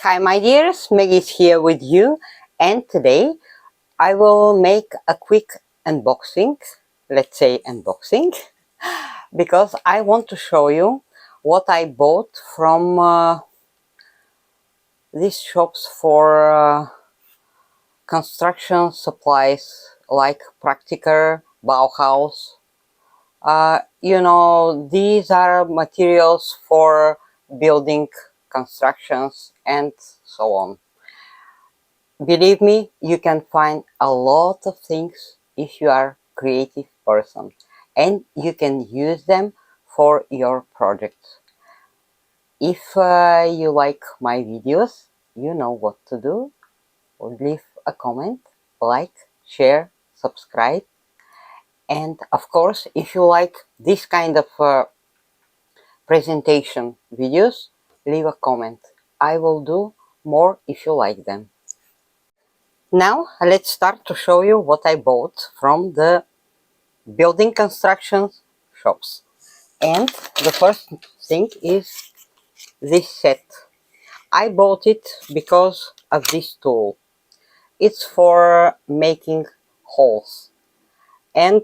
Hi my dears, Meg is here with you, and today I will make a quick unboxing, let's say unboxing, because I want to show you what I bought from these shops for construction supplies like Practiker, BOHO. You know, these are materials for building constructions and so on. Believe me, you can find a lot of things if you are a creative person, and you can use them for your projects. If you like my videos, you know what to do. Leave a comment, like, share, subscribe, and of course, if you like this kind of presentation videos, leave a comment. I will do more if you like them. Now let's start to show you what I bought from the building construction shops. And the first thing is this set. I bought it because of this tool. It's for making holes. And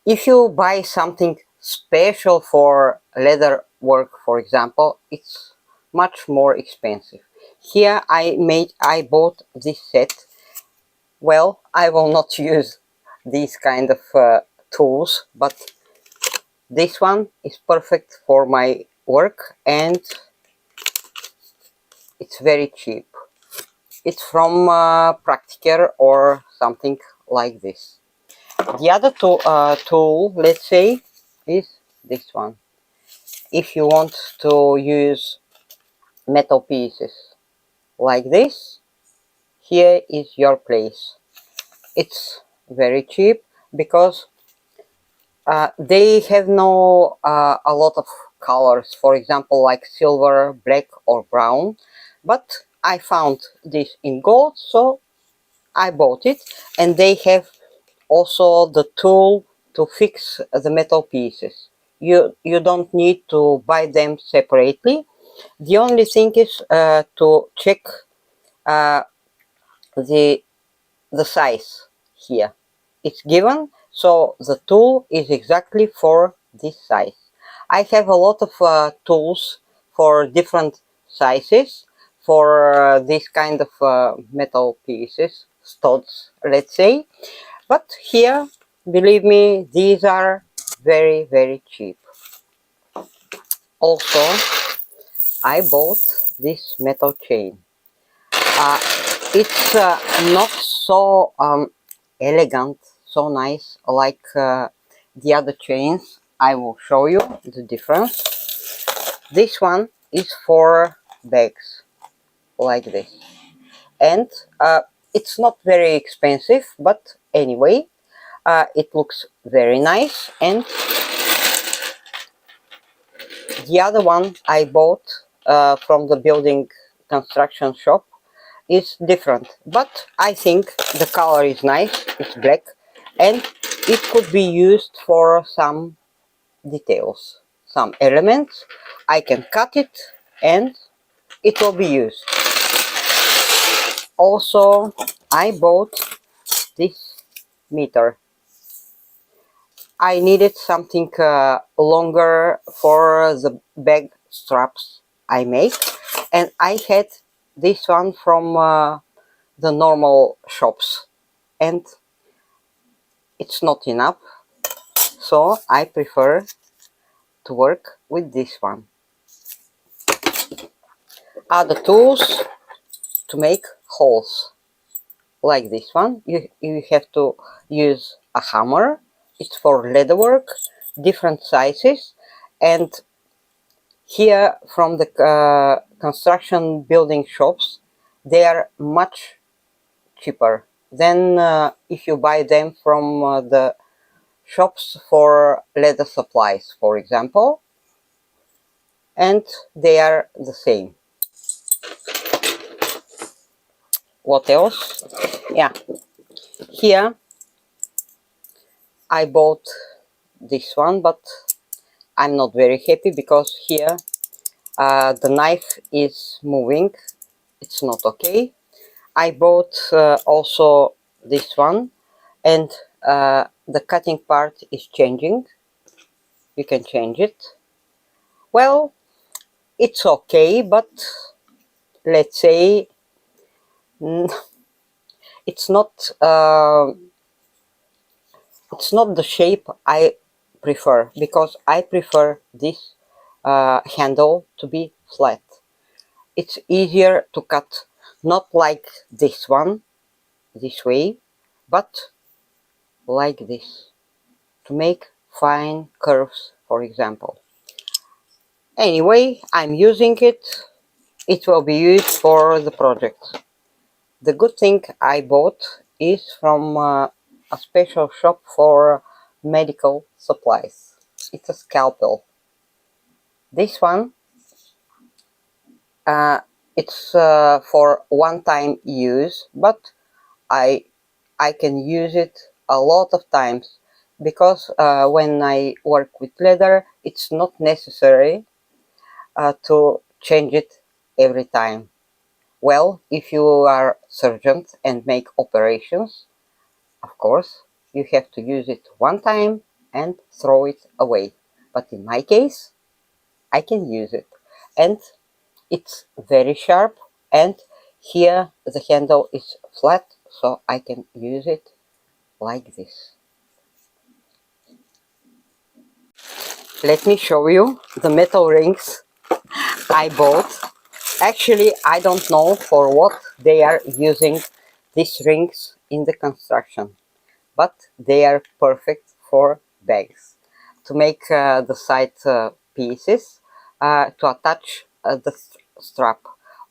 if you buy something special for leather work, for example, it's much more expensive. Here I bought this set. Well, I will not use these kind of tools, but this one is perfect for my work and it's very cheap. It's from Practiker or something like this. The other tool, let's say, is this one. If you want to use metal pieces like this, here is your place. It's very cheap because they have no a lot of colors, for example, like silver, black or brown, but I found this in gold, so I bought it. And they have also the tool to fix the metal pieces. You don't need to buy them separately. The only thing is to check uh, the size here. It's given, so the tool is exactly for this size. I have a lot of tools for different sizes for this kind of metal pieces, studs, let's say. But here, believe me, these are very cheap. Also, I bought this metal chain. It's not so elegant, so nice like the other chains. I will show you the difference. This one is for bags like this, and it's not very expensive, but anyway, it looks very nice. And the other one I bought from the building construction shop is different, but I think the color is nice. It's black and it could be used for some details, some elements. I can cut it and it will be used. Also, I bought this meter. I needed something longer for the bag straps I make, and I had this one from the normal shops, and it's not enough, so I prefer to work with this one. Other tools to make holes like this one. You have to use a hammer. It's for leather work, different sizes, and here from the construction building shops, they are much cheaper than if you buy them from the shops for leather supplies, for example, and they are the same. What else? Yeah, here I bought this one, but I'm not very happy because here the knife is moving, it's not okay. I bought also this one, and the cutting part is changing. You can change it. Well, it's okay, but let's say it's not the shape I prefer, because I prefer this handle to be flat. It's easier to cut, not like this one, this way, but like this, to make fine curves, for example. Anyway, I'm using it. It will be used for the project. The good thing I bought is from a special shop for medical supplies. It's a scalpel. This one, it's for one-time use, but I can use it a lot of times, because when I work with leather, it's not necessary to change it every time. Well, if you are surgeon and make operations, of course, you have to use it one time and throw it away. But in my case, I can use it. And it's very sharp, and here the handle is flat, so I can use it like this. Let me show you the metal rings I bought. Actually, I don't know for what they are using these rings in the construction, but they are perfect for bags. To make the side pieces, to attach the strap,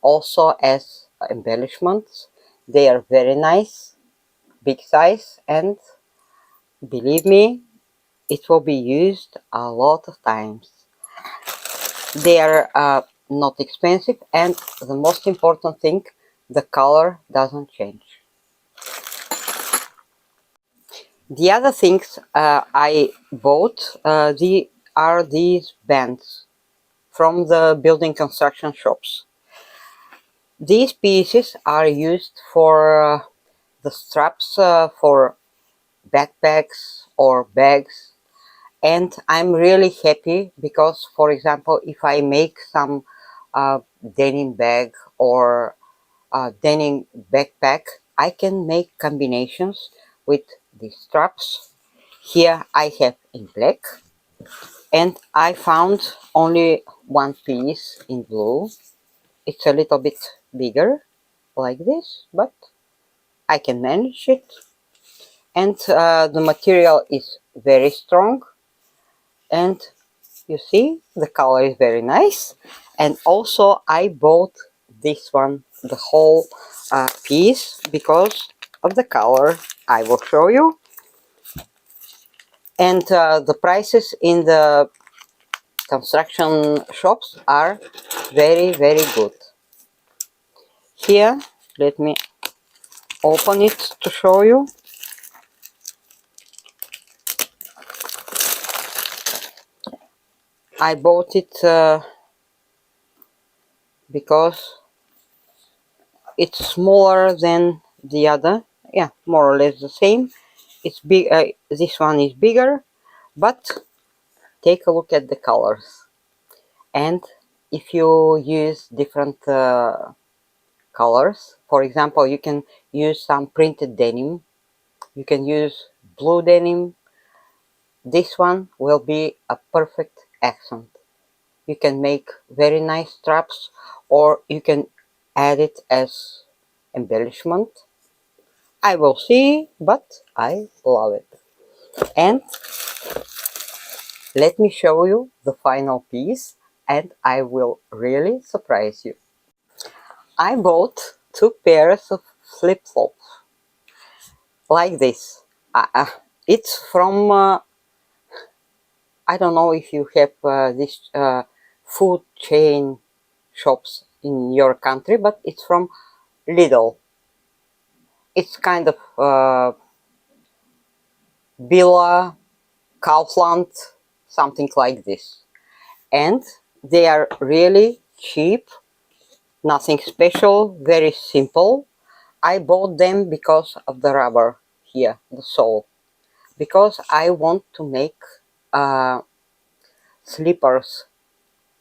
also as embellishments. They are very nice, big size, and believe me, it will be used a lot of times. They are not expensive, and the most important thing, the color doesn't change. The other things I bought are these bands from the building construction shops. These pieces are used for the straps for backpacks or bags, and I'm really happy because, for example, if I make some denim bag or denim backpack, I can make combinations with these straps. Here I have in black, and I found only one piece in blue. It's a little bit bigger like this, but I can manage it. And the material is very strong, and you see the color is very nice. And also I bought this one, the whole piece, because of the color. I will show you. And the prices in the construction shops are very good. Here, let me open it to show you. I bought it because it's smaller than the other. Yeah, more or less the same. It's big. This one is bigger, but take a look at the colors. And if you use different colors, for example, you can use some printed denim, you can use blue denim. This one will be a perfect accent. You can make very nice straps, or you can add it as embellishment. I will see, but I love it. And let me show you the final piece, and I will really surprise you. I bought two pairs of flip-flops like this. It's from I don't know if you have this food chain shops in your country, but it's from Lidl. It's kind of Billa, Kaufland, something like this. And They are really cheap, nothing special, very simple. I bought them because of the rubber here, the sole, because I want to make slippers,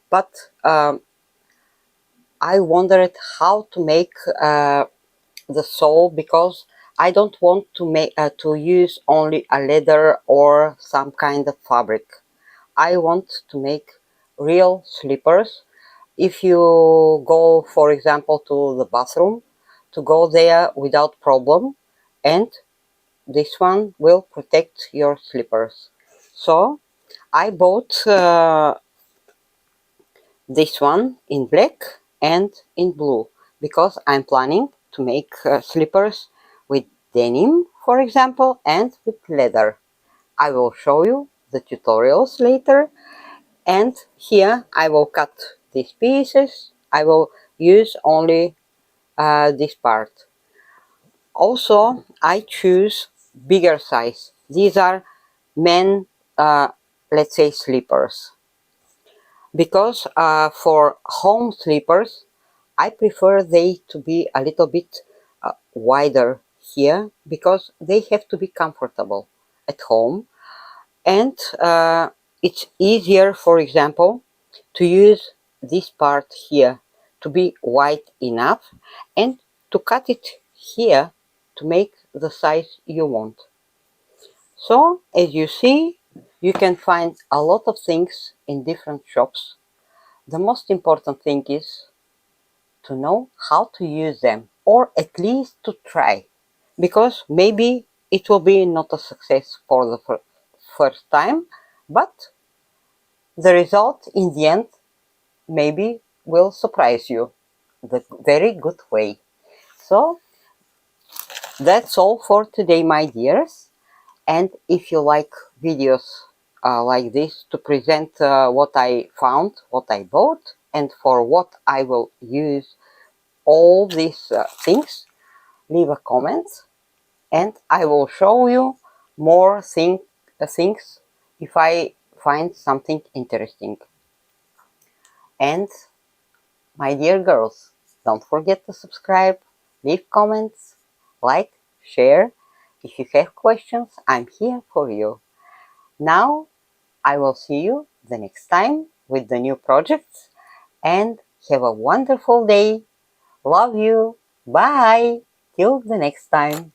but I wondered how to make the sole, because I don't want to make to use only a leather or some kind of fabric. I want to make real slippers. If you go, for example, to the bathroom, to go there without problem, and this one will protect your slippers. So I bought this one in black and in blue, because I'm planning to make slippers with denim, for example, and with leather. I will show you the tutorials later, and here I will cut these pieces. I will use only this part. Also, I choose bigger size. These are men, let's say, slippers, because for home slippers I prefer they to be a little bit wider here, because they have to be comfortable at home, and it's easier, for example, to use this part here to be wide enough and to cut it here to make the size you want. So as you see, you can find a lot of things in different shops. The most important thing is to know how to use them, or at least to try, because maybe it will be not a success for the first time, but the result in the end maybe will surprise you the very good way. So that's all for today, my dears. And if you like videos like this to present what I found, what I bought, and for what I will use all these things, leave a comment and I will show you more things if I find something interesting. And my dear girls, don't forget to subscribe, leave comments, like, share. If you have questions, I'm here for you. Now I will see you the next time with the new projects, and have a wonderful day. Love you. Bye. Till the next time.